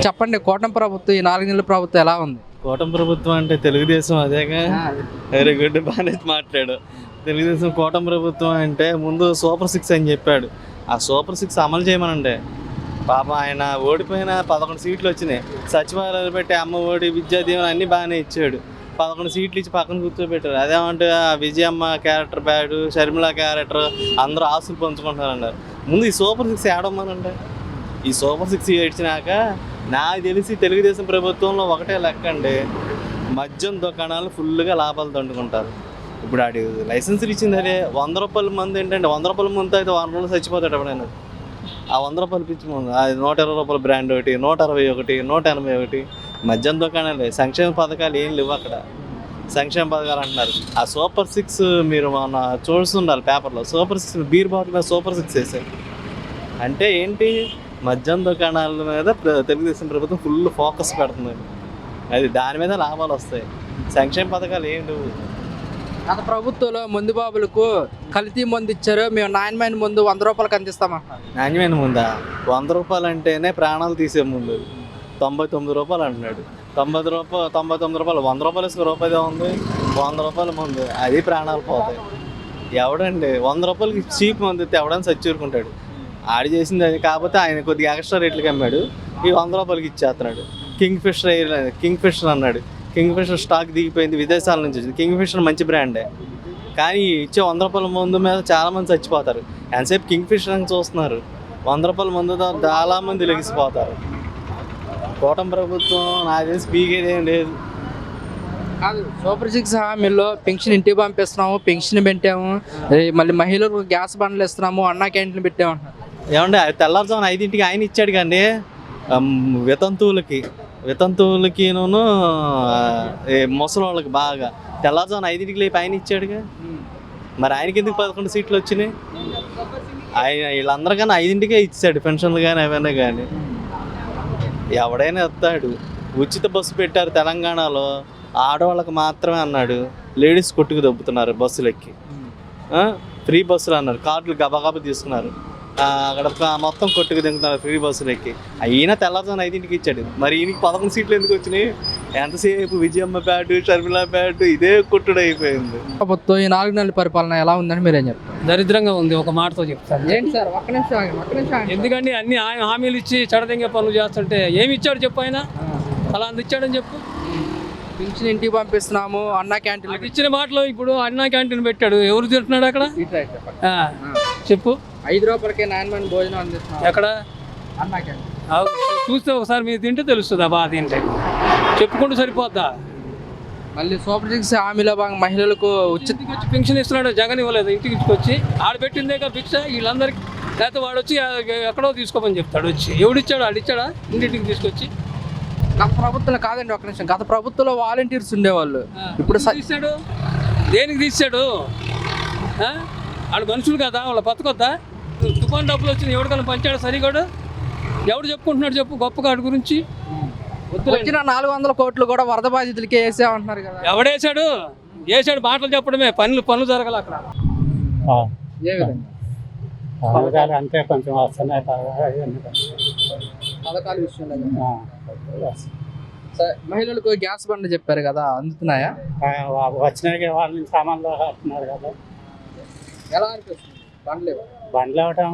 చెప్పండి కూటమి ప్రభుత్వం ఈ 4 నెలల ప్రభుత్వం ఎలా ఉంది? కూటమి ప్రభుత్వం అంటే తెలుగుదేశం అదేగా. వెరీ గుడ్, బాగానే మాట్లాడు. తెలుగుదేశం కూటమి ప్రభుత్వం అంటే ముందు సూపర్ 6 అని చెప్పాడు. ఆ సూపర్ 6 అమలు చేయమనండి. పాపం ఆయన ఓడిపోయిన 11 సీట్లు వచ్చినాయి. సచివాలయాలు పెట్టి అమ్మ ఒడి, విద్యా దీవెన అన్నీ బాగానే ఇచ్చాడు. 11 సీట్లు ఇచ్చి పక్కన కూర్చోబెట్టారు. అదేమంటే Vijayamma character bad, Sharmila character అందరూ ఆస్తులు పంచుకుంటున్నారన్నారు. ముందు ఈ సూపర్ 6 ఏడమ్మనంటే ఈ సూపర్ 6 ఏడ్చినాక నాకు తెలిసి తెలుగుదేశం ప్రభుత్వంలో ఒకటే లెక్క అండి, మద్యం దుకాణాలు ఫుల్గా లాభాలు దండుకుంటారు. ఇప్పుడు ఆడి లైసెన్సులు ఇచ్చింది అదే 100 రూపాయల మంది ఏంటంటే 100 రూపాయల మంది అయితే 100 రోజులు చచ్చిపోతాడు ఎవడైనా. ఆ 100 రూపాయలు పిచ్చి ముందు అది 120 రూపాయల బ్రాండ్ ఒకటి, 161, 181 మద్యం దుకాణాలే. సంక్షేమ పథకాలు ఏం లేవు అక్కడ. సంక్షేమ పథకాలు అంటున్నారు. ఆ సూపర్ 6 మీరు మన చూస్తుండాలి పేపర్లో. సూపర్ 6 బీర్ బాటిల్ మీద సూపర్ 6 వేసాయి అంటే ఏంటి? మద్యం దుకాణాల మీద తెలుగుదేశం ప్రభుత్వం ఫుల్ ఫోకస్ పెడుతుంది. అది దాని మీద లాభాలు వస్తాయి. సంక్షేమ పథకాలు ఏం లేవు. గత ప్రభుత్వంలో మందు బాబులకు కల్తీ మందు ఇచ్చారు, మేము నాణ్యమైన మందు 100 రూపాయలకి అందిస్తామంటారు. నాణ్యమైన ముందా? 100 రూపాయలు అంటేనే ప్రాణాలు తీసే ముందు. 99 రూపాయలు అంటున్నాడు. 99 రూపాయలు 100 రూపాయలు ఇసుక రూపాయలు ఉంది. 100 రూపాయల ముందు అది ప్రాణాలు పోతాయి. ఎవడండి 100 రూపాయలకి చీప్ మందు ఇస్తే ఎవడని చచ్చూరుకుంటాడు? ఆడి చేసింది అది. కాకపోతే ఆయన కొద్దిగా ఎక్స్ట్రా రేట్లకి అమ్మాడు. ఈ 100 రూపాయలకి ఇచ్చేస్తున్నాడు. కింగ్ ఫిషర్ అన్నాడు. కింగ్ ఫిషర్ స్టాక్ దిగిపోయింది, విదేశాల నుంచి వచ్చింది. కింగ్ ఫిషర్ మంచి బ్రాండే, కానీ ఇచ్చే 100 రూపాయల మందు మీద చాలామంది చచ్చిపోతారు. ఎంతసేపు కింగ్ ఫిషర్ అని చూస్తున్నారు. 100 రూపాయల మందుతో చాలామంది లెగిసిపోతారు. కూటమి ప్రభుత్వం నాకు తెలిసి పీకేది ఏం లేదు. కాదు, సూపర్ 6 హామీల్లో పెన్షన్ ఇంటికి పంపిస్తున్నాము, పెన్షన్ పెట్టాము, మళ్ళీ మహిళలకు గ్యాస్ బండ్లు ఇస్తున్నాము, అన్నా క్యాంటీన్ పెట్టామంటున్నారు. ఏమంటే తెల్లారుజామున 5ంటికి ఆయన ఇచ్చాడు కానీ వితంతువులకి ముసలి వాళ్ళకి బాగా తెల్లారుజామున 5ంటికి లేపి ఆయన ఇచ్చాడుగా. మరి ఆయనకి ఎందుకు 11 సీట్లు వచ్చినాయి? ఆయన వీళ్ళందరికన్నా 5ంటికే ఇచ్చాడు పెన్షన్లు కానీ అవన్నీ. కానీ ఎవడైనా వస్తాడు. ఉచిత బస్సు పెట్టారు తెలంగాణలో, ఆడవాళ్ళకి మాత్రమే అన్నాడు. లేడీస్ కొట్టుకు దొబ్బుతున్నారు బస్సులెక్కి. ఫ్రీ బస్సులు అన్నారు, కార్డులు గబగబా తీసుకున్నారు. అక్కడ మొత్తం కొట్టుకు దిగుతున్నారు ఫ్రీ బస్సులెక్కి. అయినా తెల్లారుజామున 5ంటికి ఇచ్చాడు. మరి ఈయనకి 11 సీట్లు ఎందుకు వచ్చినాయి? ఎంతసేపు విజయమ్మ బ్యాటు, షర్మిల బ్యాటు ఇదే కొట్టుడు అయిపోయింది. ప్రభుత్వం ఈ 4 నెలల పరిపాలన ఎలా ఉందని మీరేం చెప్తారు? దరిద్రంగా ఉంది, ఒక మాటతో చెప్తాను. ఏంటి సార్, ఒక్క నిమిషం. ఎందుకంటే అన్ని ఆయన హామీలు ఇచ్చి చెడదెంగే పనులు చేస్తుంటే ఏమి ఇచ్చాడు చెప్పు? ఆయన అలా అందించాడని చెప్పు. పెన్షన్ ఇంటికి పంపిస్తున్నాము, అన్నా క్యాంటీన్ ఇచ్చిన మాటలు ఇప్పుడు అన్నా క్యాంటీన్ పెట్టాడు. ఎవరు తింటున్నాడు అక్కడ చెప్పు? 5 రూపాయలకే నాణ్యమైన భోజనం అందిస్తున్నాం ఎక్కడ? అన్నా క్యాంటీన్. చూస్తే ఒకసారి మీరు తింటే తెలుస్తుందా బాధ ఏంటి? చెప్పుకుంటూ సరిపోద్దా? మళ్ళీ సూపర్ 6 హామీలో భాగంగా మహిళలకు ఉచిత వచ్చి పెన్షన్ ఇస్తున్నాడు. జగన్ ఇవ్వలేదు, ఇంటికి వచ్చి ఆడ పెట్టిందే భిక్ష వీళ్ళందరికీ. లేకపోతే వాడు వచ్చి ఎక్కడో తీసుకోమని చెప్తాడు. వచ్చి ఎవడిచ్చాడు? ఆడిచ్చాడా ఇంటింటికి తీసుకొచ్చి? గత ప్రభుత్వంలో కాదండి, ఒక్క నిమిషం. గత ప్రభుత్వంలో వాలంటీర్స్ ఉండేవాళ్ళు. ఇప్పుడు తీసాడు. దేనికి తీసాడు? ఆడు మనుషులు కదా, వాళ్ళ బతకొద్దా? తుఫాన్ డబ్బులు వచ్చింది, ఎవరికైనా పంచాడు సరిగాడు? ఎవడు చెప్పుకుంటున్నాడు చెప్పు గొప్పగా ఆడి గురించి? వచ్చిన 400 కోట్లు కూడా వరద బాధితులకే వేసామంటున్నారు కదా. ఎవడేసాడు? వేసాడు మాటలు చెప్పడమే, పనులు జరగాలి అక్కడ. ఏ విధంగా? అంటే కొంచెం వస్తున్నాయి పథకాల విషయంలో మహిళలకు గ్యాస్ బండ్లు చెప్పారు కదా, అందుతున్నాయా? వచ్చినాయి వాళ్ళ నుంచి సామాన్లు వస్తున్నారు కదా. ఎలా అనిపిస్తుంది బండ్లు ఇవ్వటం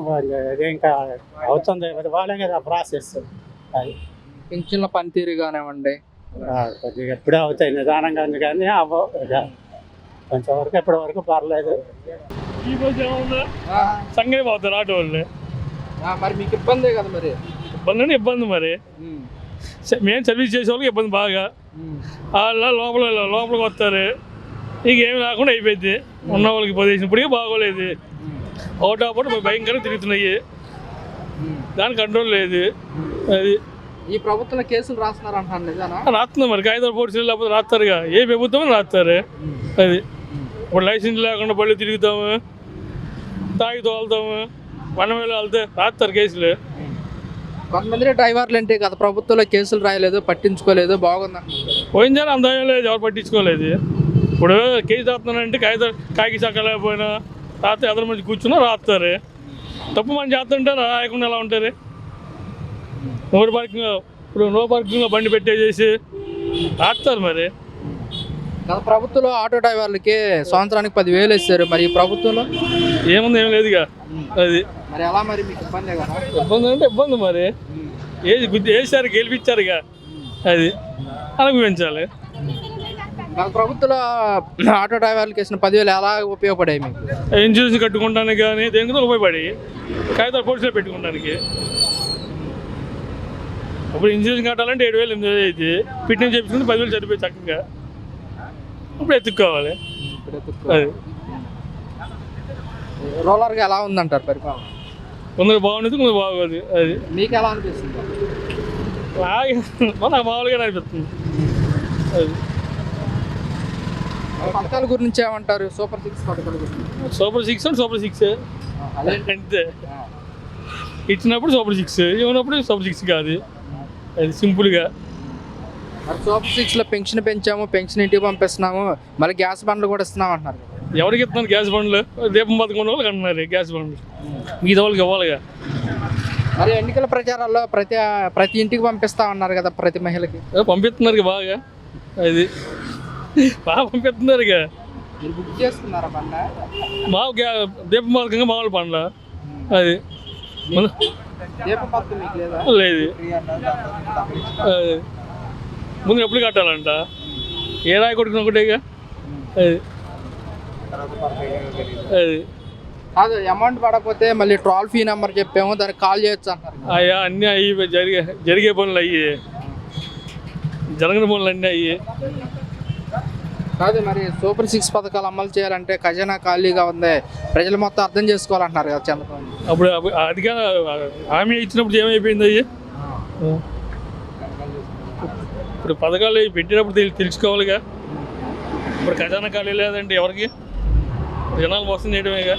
ఇంకా అవుతుంది వాళ్ళే కదా ప్రాసెస్. అది పెన్షన్ల పనితీరు కానివ్వండి, కొద్దిగా ఎప్పుడే అవుతాయి నిదానంగా ఉంది, కానీ కొంచెం వరకు ఎప్పటి వరకు పర్లేదు. ఈ రోజు ఏమన్నా సంగతి పోతారు ఆటో వాళ్ళు. మరి మీకు ఇబ్బందే కదా. మరి ఇబ్బంది మరి మేము సర్వీస్ చేసే వాళ్ళకి ఇబ్బంది బాగా. వాళ్ళ లోపలికి వస్తారు, ఇక ఏమి రాకుండా అయిపోయింది. ఉన్న వాళ్ళకి పొజిషన్ ఇప్పటికీ బాగోలేదు. ఒకటప్పుడు భయంకరంగా తిరుగుతున్నాయి, దాని కంట్రోల్ లేదు. అది ఈ ప్రభుత్వంలో కేసులు రాస్తున్నారు అంటున్నాను. రాస్తున్నాం మరి, కాగితాలు పోటీసులు లేకపోతే రాస్తారుగా. ఏ ప్రభుత్వం రాస్తారు. అది ఇప్పుడు లైసెన్స్ లేకుండా బళ్ళు తిరుగుతాము, తాగి తోలుతాము, వనమేళ వెళ్తే రాస్తారు కేసులు. కొంతమంది డ్రైవర్లు అంటే గత ప్రభుత్వంలో కేసులు రాయలేదు, పట్టించుకోలేదు, బాగుందా? పోయించాలి అంత లేదు, ఎవరు పట్టించుకోలేదు. ఇప్పుడు కేసు రాస్తున్నారంటే కాకి చక్కలేకపోయినా రాత్రి ఎదురు మంచి కూర్చున్నా రాస్తారు. తప్పు మనం చేస్తుంటే రాయకుండా ఎలా ఉంటారు? ఎవరి పనికి ఇప్పుడు నో పార్కింగ్లో బండి పెట్టేసేసి ఆపుతారు మరి. గత ప్రభుత్వంలో ఆటో డ్రైవర్లకి సంవత్సరానికి 10,000 ఇస్తారు, మరి ఈ ప్రభుత్వంలో ఏముంది ఏం లేదుగా. అది మరి ఎలా మరి మీకు ఇబ్బందే కదా? ఇబ్బంది అంటే ఇబ్బంది మరి. వేసారు గెలిపించారుగా, అది అనుభవించాలి. గత ప్రభుత్వంలో ఆటో డ్రైవర్లకి వేసిన 10,000 ఎలా ఉపయోగపడాయి మీకు? ఇన్సూరెన్స్ కట్టుకోవడానికి కానీ దేనికి ఉపయోగపడి కాగితాలు పోలీసులో పెట్టుకోవడానికి. ఇప్పుడు ఇన్సూరెన్స్ కట్టాలంటే 7,000 8,000 అయితే ఫిట్నెస్ చేయించుకుంటే 10,000 సరిపోయి చక్కగా. ఇప్పుడు ఎత్తుక్కోవాలి. అది రూరల్గా ఎలా ఉందంటారు పరిపాలన? కొందరు బాగుండేది, కొందరు బాగోదు. అది మీకు ఎలా అనిపిస్తుంది? నాకు మామూలుగా అనిపిస్తుంది. అది పథకాల గురించి ఏమంటారు? సూపర్ 6 పథకాల గురించి. సూపర్ 6 అంటే సూపర్ 6 అంతే. ఇచ్చినప్పుడు సూపర్ 6, ఇవ్వనప్పుడు సూపర్ 6 కాదు. అది సింపుల్గా. మరి సూపర్ 6లో పెన్షన్ పెంచాము, పెన్షన్ ఇంటికి పంపిస్తున్నాము, మళ్ళీ గ్యాస్ బండ్లు కూడా ఇస్తున్నాం అంటున్నారు. ఎవరికి ఇస్తున్నారు గ్యాస్ బండ్లు? దీపం పథకం ఉన్న వాళ్ళకి అంటున్నారు గ్యాస్ బండ్లు, మిగతా వాళ్ళకి ఇవ్వాలిగా. మరి ఎన్నికల ప్రచారాల్లో ప్రతి ఇంటికి పంపిస్తా ఉన్నారు కదా, ప్రతి మహిళకి పంపిస్తున్నారు బాగా. అది బాగా పంపిస్తున్నారు. మీరు బుక్ చేసుకున్నారా బండ? మా దీపం పథకంగా మామూలు పండ్ల. అది దీపం పథకం మీకు లేదా? లేదు. అది ముందు ఎప్పుడు కట్టాలంట? ఏ రాయి కొట్టుకుని ఒకటేగా. అది అది కాదు, అమౌంట్ పడకపోతే మళ్ళీ టోల్ ఫ్రీ నెంబర్ చెప్పాము, దానికి కాల్ చేయొచ్చు అంటారు. అయ్యా అన్నీ అయ్యి జరిగే పనులు అయ్యి, జరగని పనులు అన్నీ అయ్యి. కాదు, మరి సూపర్ 6 పథకాలు అమలు చేయాలంటే ఖజానా ఖాళీగా ఉంది, ప్రజలు మొత్తం అర్థం చేసుకోవాలంటున్నారు కదా చంద్రబాబు. అప్పుడు అదిగా హామీ ఇచ్చినప్పుడు ఏమైపోయింది అయ్యి? ఇప్పుడు పథకాలు పెట్టినప్పుడు తెలుసుకోవాలిగా. ఇప్పుడు ఖజానా ఖాళీ లేదంటే ఎవరికి? జనాలు మోసం చేయడమేగా.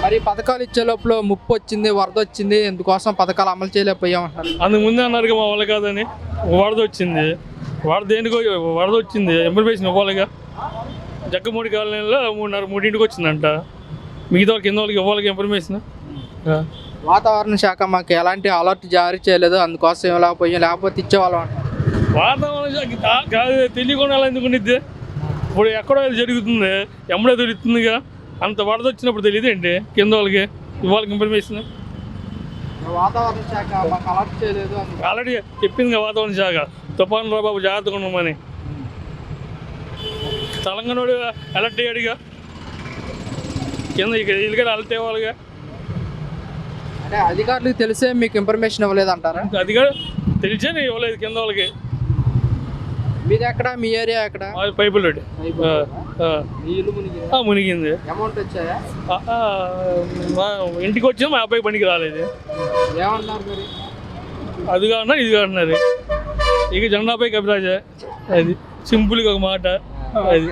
మరి పథకాలు ఇచ్చే లోపల ముప్పు వచ్చింది, వరద వచ్చింది, ఎందుకోసం పథకాలు అమలు చేయలేకపోయామంటారు. అందుకు ముందే అన్నారు మా వాళ్ళు కాదని. వరద వచ్చింది, వరద వచ్చింది, ఇన్ఫర్మేషన్ ఇవ్వాలిగా. జక్కమూడి కాలనీలో 3:30 వచ్చిందంట, మిగతా వాళ్ళకి కింద వాళ్ళకి ఇవ్వాలి ఇన్ఫర్మేషన్. వాతావరణ శాఖ మాకు ఎలాంటి అలర్ట్ జారీ చేయలేదు, అందుకోసం ఇవ్వలేకపోయాం, లేకపోతే ఇచ్చేవాళ్ళం అంటారు. వాతావరణ శాఖ కాదు, తెలియకుండా ఎలా ఎందుకు ఉండిద్ది? ఇప్పుడు ఎక్కడో జరుగుతుంది, ఎమ్మడే దొరుకుతుందిగా. అంత వరద వచ్చినప్పుడు తెలియదు ఏంటి కింద వాళ్ళకి ఇవ్వాలి ఇన్ఫర్మేషన్? వాతావరణ శాఖ మాకు అలర్ట్ చేయలేదు, ఆల్రెడీ చెప్పింది కదా వాతావరణ శాఖ, తుఫాను రా బాబు జాగ్రత్తగా ఉన్నామని. తెలంగాణ అలర్ట్ అయ్యాడుగా, కింద ఇల్లుగా అలర్ట్ అవ్వాలిగా. అంటే అధికారులకు తెలిసే మీకు ఇన్ఫర్మేషన్ ఇవ్వలేదు అంటారా? అదిగా తెలిసే నేను ఇవ్వలేదు కింద వాళ్ళకి. మీది ఎక్కడ, మీ ఏరియా ఎక్కడ? పైపుల్ రోడ్ మీ ఇల్లు మునిగింది? మునిగింది. అమౌంట్ వచ్చాయా? ఇంటికి వచ్చినా మా అబ్బాయి పనికి రాలేదు. ఏమన్నారు మరి? అది కాదన్నారు, ఇది కాదన్నారు. ఇక జెండాపై కవిరాజే. అది సింపుల్గా ఒక మాట. అది